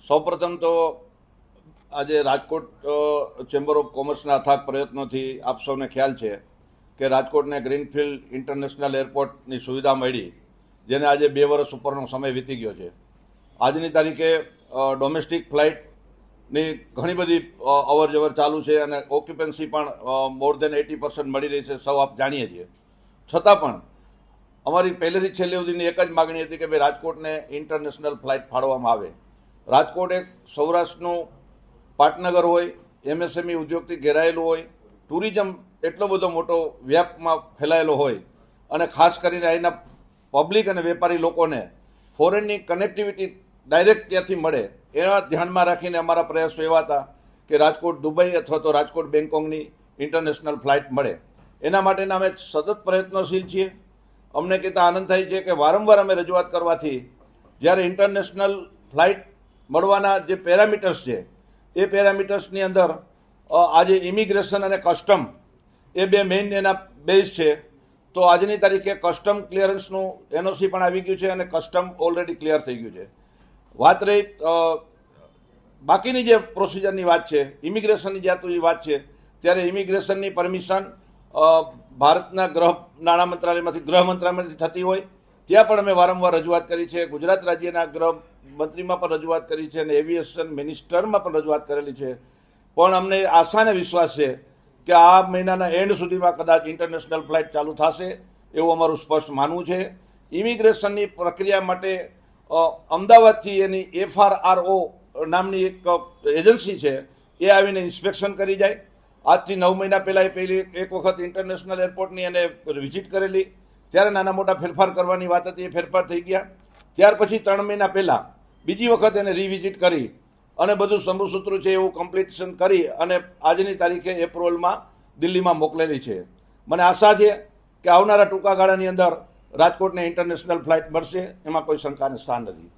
સૌપ્રથમ તો આજે રાજકોટ ચેમ્બર ઓફ કોમર્સના અથાગ પ્રયત્નોથી આપ સૌને ખ્યાલ છે કે રાજકોટને ગ્રીનફિલ્ડ ઇન્ટરનેશનલ એરપોર્ટની સુવિધા મળી, જેને આજે 2 વર્ષ ઉપરનો સમય વીતી ગયો છે. આજની તારીખે ડોમેસ્ટિક ફ્લાઇટની ઘણી બધી અવર જવર ચાલુ છે અને ઓક્યુપન્સી પણ મોર દેન 80% મળી રહી છે, સૌ આપ જાણીએ છીએ. છતાં પણ અમારી પહેલેથી છેલ્લે સુધીની એક જ માગણી હતી કે ભાઈ રાજકોટને ઇન્ટરનેશનલ ફ્લાઇટ ફાળવવામાં આવે. રાજકોટ એક સૌરાષ્ટ્રનું પાટનગર હોય, એમએસએમઈ ઉદ્યોગથી ઘેરાયેલું હોય, ટુરિઝમ એટલો બધો મોટો વ્યાપમાં ફેલાયેલો હોય અને ખાસ કરીને અહીંના પબ્લિક અને વેપારી લોકોને ફોરેનની કનેક્ટિવિટી ડાયરેક્ટ ત્યાંથી મળે, એના ધ્યાનમાં રાખીને અમારા પ્રયાસો એવા હતા કે રાજકોટ દુબઈ અથવા તો રાજકોટ બેંકોકની ઇન્ટરનેશનલ ફ્લાઇટ મળે. એના માટેના અમે સતત પ્રયત્નશીલ છીએ. અમને કહેતા આનંદ થાય છે કે વારંવાર અમે રજૂઆત કરવાથી જ્યારે ઇન્ટરનેશનલ ફ્લાઇટ મળવાના જે પેરામીટર્સ છે એ પેરામીટર્સની અંદર આજે ઇમિગ્રેશન અને કસ્ટમ એ બે મેઇન એના બેઝ છે. તો આજની તારીખે કસ્ટમ ક્લિયરન્સનું એનઓસી પણ આવી ગયું છે અને કસ્ટમ ઓલરેડી ક્લિયર થઈ ગયું છે. વાત રહી બાકીની જે પ્રોસિજરની વાત છે, ઇમિગ્રેશનની જ્યાં વાત છે, ત્યારે ઇમિગ્રેશનની પરમિશન ભારતના નાણાં મંત્રાલયમાંથી ગૃહ મંત્રાલયમાંથી થતી હોય ત્યાં પણ અમે વારંવાર રજૂઆત કરી છે. ગુજરાત રાજ્યના ગૃહ મંત્રીમાં પણ રજૂઆત કરી છે અને એવિએશન મિનિસ્ટરમાં પણ રજૂઆત કરેલી છે. પણ અમને આશા અને વિશ્વાસ છે કે આ મહિનાના એન્ડ સુધીમાં કદાચ ઇન્ટરનેશનલ ફ્લાઇટ ચાલુ થશે એવું અમારું સ્પષ્ટ માનવું છે. ઇમિગ્રેશનની પ્રક્રિયા માટે અમદાવાદથી એની FRRO નામની એક એજન્સી છે, એ આવીને ઇન્સ્પેક્શન કરી જાય. આજથી 9 મહિના પહેલાં એ પહેલી એક વખત ઇન્ટરનેશનલ એરપોર્ટની એને વિઝિટ કરેલી, ત્યારે નાના મોટા ફેરફાર કરવાની વાત હતી, એ ફેરફાર થઈ ગયા. ત્યાર પછી 3 મહિના પહેલાં બીજી વખત એને રીવિઝિટ કરી અને બધું સમૂહસૂત્રું છે એવું કમ્પ્લીશન કરી અને આજની તારીખે એપ્રુવલમાં દિલ્હીમાં મોકલેલી છે. મને આશા છે કે આવનારા ટૂંકા ગાળાની અંદર રાજકોટને ઇન્ટરનેશનલ ફ્લાઇટ મળશે, એમાં કોઈ શંકાને સ્થાન નથી.